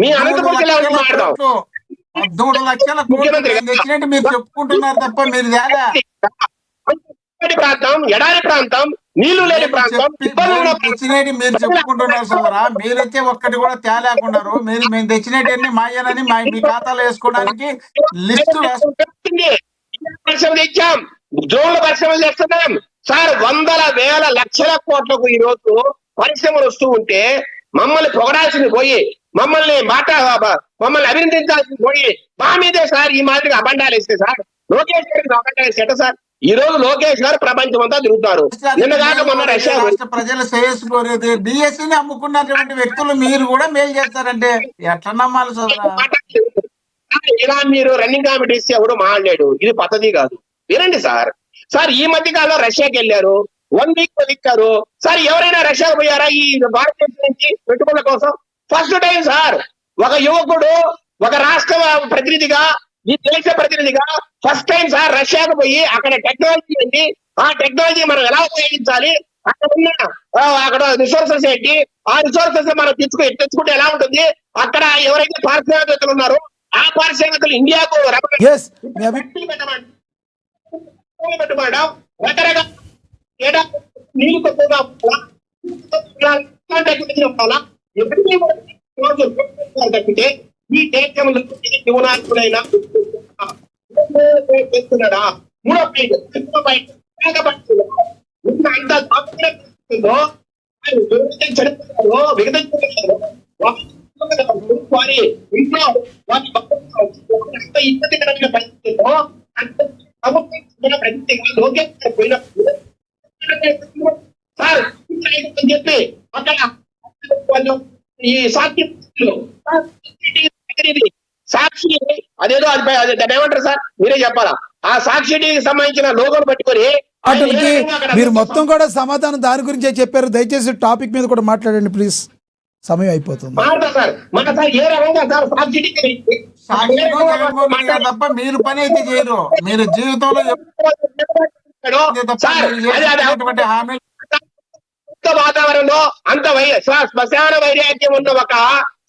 మీ అనంతపురం జిల్లా మాట్లాడదాం. 13 లక్షల ముఖ్యమంత్రి తెచ్చినట్టు మీరు చెప్పుకుంటున్నారు తప్ప మీరు ప్రాంతం, ఎడారి ప్రాంతం, నీళ్లు లేని ప్రాంతం, తెచ్చినట్టు మీరు చెప్పుకుంటున్నారు సోదరా. మీరైతే ఒక్కటి కూడా తేలేకున్నారు. మేము తెచ్చినట్టు మాయనని మీ ఖాతాలో వేసుకోవడానికి లిస్టు తెచ్చాం. డ్రోన్ల పరిశ్రమలు చేస్తున్నాం సార్. వందల వేల లక్షల కోట్లకు ఈ రోజు పరిశ్రమలు వస్తూ ఉంటే మమ్మల్ని పొగడాల్సింది పోయి, మమ్మల్ని అభినందించాల్సింది పోయి మా మీదే సార్ ఈ మాదిరిగా అబండాలు ఇస్తే సార్, లోకేష్ గారికి అబండాలు ఇస్తే సార్. ఈ రోజు లోకేష్ గారు ప్రపంచం అంతా తిరుగుతారు. నిన్నగాక మొన్న రష్యా ప్రజల శ్రేయస్సు కోరేది డిఎస్సీని అమ్ముకున్నటువంటి వ్యక్తులు మీరు కూడా మేలు చేస్తారంటే ఎట్లా నమ్మాలి సోదరా? ఇలా మీరు రన్నింగ్ కాంపిటీస్ ఎవడు మాట్లాడాడు, ఇది పద్ధతి కాదు. వినండి సార్. సార్ ఈ మధ్య కాలంలో రష్యాకి వెళ్ళారు, 1 వీక్ వెళ్తారు సార్. ఎవరైనా రష్యాకు పోయారా ఈ భారతదేశం నుంచి పెట్టుబడుల కోసం? ఫస్ట్ టైం సార్ ఒక యువకుడు ఒక రాష్ట్ర ప్రతినిధిగా, ఈ దేశ ప్రతినిధిగా ఫస్ట్ టైం సార్ రష్యాకు పోయి అక్కడ టెక్నాలజీ ఉంది, ఆ టెక్నాలజీ మనం ఎలా ఉపయోగించాలి, అక్కడ ఉన్న అక్కడ రిసోర్సెస్ ఏంటి, ఆ రిసోర్సెస్ మనం తెచ్చుకుంటే ఎలా ఉంటుంది, అక్కడ ఎవరైతే పారిశ్రామికవేత్తలు ఉన్నారో ఆ పారిశ్రామికవేత్తలు ఇండియాకు పెట్టమడం రకరకాల నీళ్లు తక్కువగా తప్పితే ఈ దేశంలో యువనాయకుడైనా చేస్తున్నాడా? మూడో పాయింట్ అంత చనిపోయారో విగదించారో వారి ఇంట్లో వారి అంత ఇబ్బందికరమైన పరిస్థితుల్లో సార్ చెప్పి అక్కడ ఈ సాక్షి అదేదో దాన్ని ఏమంటారు సార్, మీరే చెప్పాలా? ఆ సాక్షి టీవీకి సంబంధించిన లోగోలు పట్టుకొని మీరు మొత్తం కూడా సమాధానం దాని గురించే చెప్పారు. దయచేసి టాపిక్ మీద కూడా మాట్లాడండి ప్లీజ్, సమయం అయిపోతుంది. తప్ప మీరు పని అయితే చేయరు. మీరు జీవితంలో వాతావరణంలో అంత శ్మశాన వైరాగ్యం ఉన్న ఒక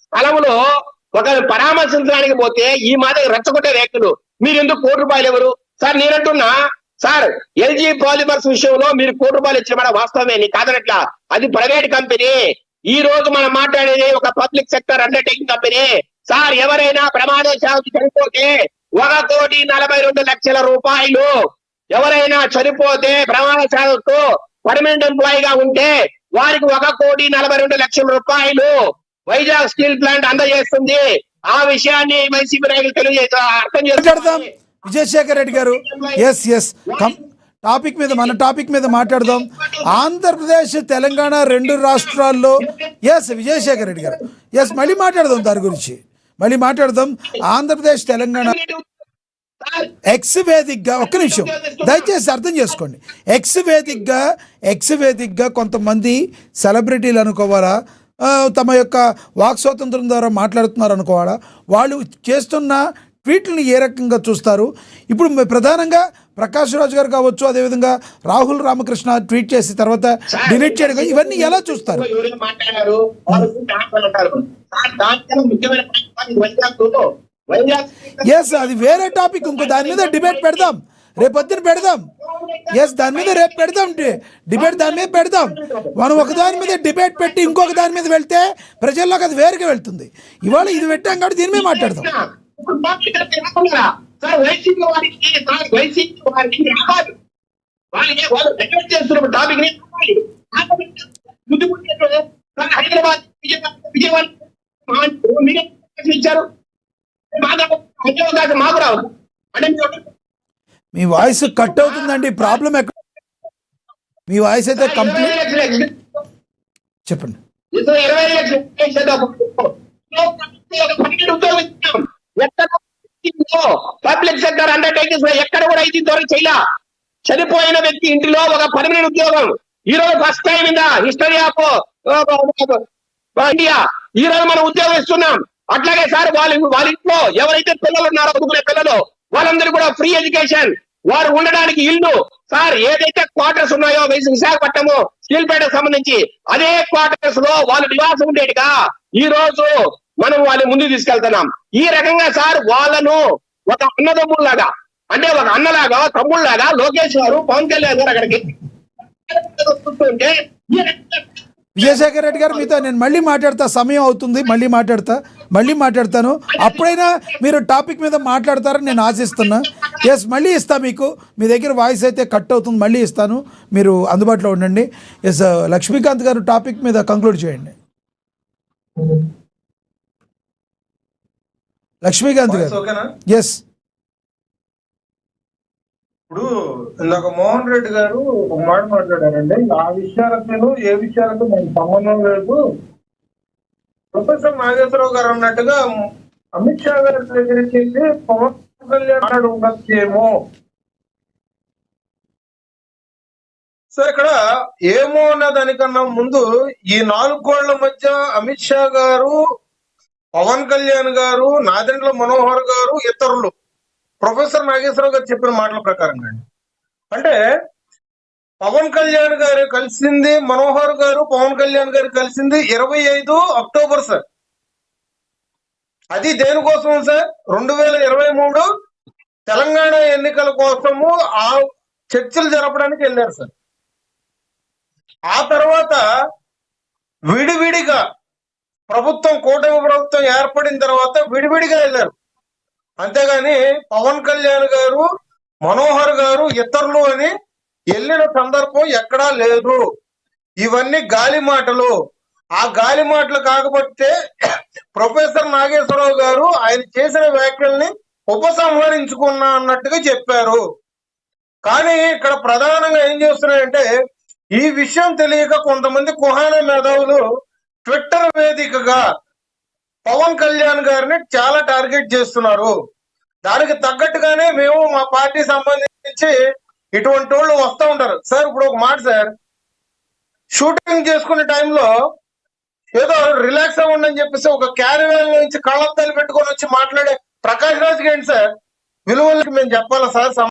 స్థలంలో ఒక పరామర్శించడానికి పోతే ఈ మాదిరి రెచ్చగొట్టే వ్యక్తులు మీరు ఎందుకు ₹1 ఎవరు సార్? నేనంటున్నా సార్, ఎల్జీ పాలిమర్స్ విషయంలో మీరు ₹1 ఇచ్చిన వాస్తవమే, నీ కాదనట్లా. అది ప్రైవేట్ కంపెనీ. ఈ రోజు మనం మాట్లాడేది ఒక public sector undertaking company sir. ఎవరైనా ప్రమాదశాత్తు చనిపోతే ₹1,42,00,000. ఎవరైనా చనిపోతే ప్రమాదశాత్తు పర్మనెంట్ ఎంప్లాయీగా ఉంటే వారికి ₹1,42,00,000 వైజాగ్ స్టీల్ ప్లాంట్ అందజేస్తుంది. ఆ విషయాన్ని వైసీపీ నాయకులు అర్థం చేసుకుంటాం. విజయశేఖర్ రెడ్డి గారు, టాపిక్ మీద మన టాపిక్ మీద మాట్లాడదాం. ఆంధ్రప్రదేశ్ తెలంగాణ 2 రాష్ట్రాల్లో విజయశేఖర్ రెడ్డి గారు మళ్ళీ మాట్లాడదాం, దాని గురించి మళ్ళీ మాట్లాడదాం. ఆంధ్రప్రదేశ్ తెలంగాణ ఎక్స్ వేదికగా ఒక్క నిమిషం దయచేసి అర్థం చేసుకోండి. ఎక్స్ వేదికగా కొంతమంది సెలబ్రిటీలు అనుకోవాలా, తమ యొక్క వాక్ స్వాతంత్రం ద్వారా మాట్లాడుతున్నారు అనుకోవాలా, వాళ్ళు చేస్తున్న ట్వీట్లని ఏ రకంగా చూస్తారు? ఇప్పుడు ప్రధానంగా ప్రకాష్ రాజు గారు కావచ్చు, అదేవిధంగా రాహుల్ రామకృష్ణ ట్వీట్ చేసి తర్వాత డిలీట్ చేయడం, ఇవన్నీ ఎలా చూస్తారు? అది వేరే టాపిక్, ఇంకో దాని మీద డిబేట్ పెడదాం, రేపొద్దున పెడదాం. దాని మీద రేపు పెడదాం డిబేట్, దాని మీద పెడదాం. మనం ఒక దాని మీద డిబేట్ పెట్టి ఇంకొక దాని మీద వెళ్తే ప్రజల్లోకి అది వేరుగా వెళ్తుంది. ఇవాళ ఇది పెట్టాం కాబట్టి దీని మీద మాట్లాడదాం. హైదరాబాద్ విజయవాడ ఇచ్చారు, మాకు రావు. మీ వాయిస్ కట్ అవుతుందండి, ప్రాబ్లం ఎక్కడ? మీ వాయిస్ అయితే కంప్లీట్ చెప్పండి. పబ్లిక్ సెక్టర్ అండర్టేకింగ్స్ ఎక్కడ కూడా ఇది ఇంతవరకు చేయాల. చనిపోయిన వ్యక్తి ఇంటిలో ఒక పర్మనెంట్ ఉద్యోగం. ఈ రోజు first time in the history of India ఈ రోజు మనం ఉద్యోగం ఇస్తున్నాం. అట్లాగే సార్ వాళ్ళ ఇంట్లో ఎవరైతే పిల్లలు ఉన్నారో చదువుకునే పిల్లలు వాళ్ళందరూ కూడా ఫ్రీ ఎడ్యుకేషన్, వారు ఉండడానికి ఇల్లు సార్. ఏదైతే క్వార్టర్స్ ఉన్నాయో విశాఖపట్నము స్టీల్ ప్లాంట్ సంబంధించి అదే క్వార్టర్స్ లో వాళ్ళు నివాసం ఉండేట్టుగా ఈ రోజు మనం వాళ్ళని ముందుకు తీసుకెళ్తున్నాం. ఈ రకంగా సార్ వాళ్ళను ఒక అన్నదమ్ముల్లాగా, అంటే ఒక అన్నలాగా తమ్ముళ్లాగా లోకేష్ గారు పవన్ కళ్యాణ్ గారు అక్కడికి వస్తుంటే ఈ రకంగా విజయశేఖర్ రెడ్డి గారు మీతో నేను మళ్ళీ మాట్లాడతా, సమయం అవుతుంది, మళ్ళీ మాట్లాడతాను. అప్పుడైనా మీరు టాపిక్ మీద మాట్లాడతారని నేను ఆశిస్తున్నా. ఎస్, మళ్ళీ ఇస్తా మీకు. మీ దగ్గర వాయిస్ అయితే కట్ అవుతుంది, మళ్ళీ ఇస్తాను, మీరు అందుబాటులో ఉండండి. ఎస్, లక్ష్మీకాంత్ గారు టాపిక్ మీద కంక్లూడ్ చేయండి. లక్ష్మీకాంత్ గారు. ఓకేనా? ఎస్. ఇప్పుడు ఇందాక మోహన్ రెడ్డి గారు ఒక మాట మాట్లాడారండి. ఆ విషయాలతో ఏ విషయాలతో మనకు సంబంధం లేదు. ప్రొఫెసర్ నాగేశ్వరరావు గారు అన్నట్టుగా అమిత్ షా గారి దగ్గరికి వెళ్ళి పవన్ కళ్యాణ్ ఉండొచ్చేమో. సార్ ఇక్కడ ఏమో అన్న దానికన్నా ముందు ఈ 4 గోళ్ల మధ్య అమిత్ షా గారు, పవన్ కళ్యాణ్ గారు, నాదెండ్ల మనోహర్ గారు, ఇతరులు ప్రొఫెసర్ నాగేశ్వరరావు గారు చెప్పిన మాటల ప్రకారంగా అంటే పవన్ కళ్యాణ్ గారు కలిసింది, మనోహర్ గారు పవన్ కళ్యాణ్ గారు కలిసింది 25 అక్టోబర్ సార్. అది దేనికోసం సార్? 2023 తెలంగాణ ఎన్నికల కోసము ఆ చర్చలు జరపడానికి వెళ్ళారు సార్. ఆ తర్వాత విడివిడిగా ప్రభుత్వం, కూటమి ప్రభుత్వం ఏర్పడిన తర్వాత విడివిడిగా వెళ్ళారు. అంతేగాని పవన్ కళ్యాణ్ గారు, మనోహర్ గారు, ఇతరులు అని వెళ్ళిన సందర్భం ఎక్కడా లేదు. ఇవన్నీ గాలి మాటలు. ఆ గాలి మాటలు కాకపోతే ప్రొఫెసర్ నాగేశ్వరరావు గారు ఆయన చేసిన వ్యాఖ్యల్ని ఉపసంహరించుకున్నా అన్నట్టుగా చెప్పారు. కానీ ఇక్కడ ప్రధానంగా ఏం చేస్తున్నారంటే ఈ విషయం తెలియక కొంతమంది కుహాన మేధావులు ట్విట్టర్ వేదికగా పవన్ కళ్యాణ్ గారిని చాలా టార్గెట్ చేస్తున్నారు. దానికి తగ్గట్టుగానే మేము మా పార్టీ సంబంధించి ఇటువంటి వాళ్ళు వస్తూ ఉంటారు సార్. ఇప్పుడు ఒక మాట సార్, షూటింగ్ చేసుకునే టైంలో ఏదో రిలాక్స్ అవ్వండి అని చెప్పేసి ఒక క్యారివేల్ నుంచి కళ్ళద్దాలు పెట్టుకొని వచ్చి మాట్లాడే ప్రకాష్ రాజ్ ఏంటి సార్? విలువలకి మేము చెప్పాలా సార్?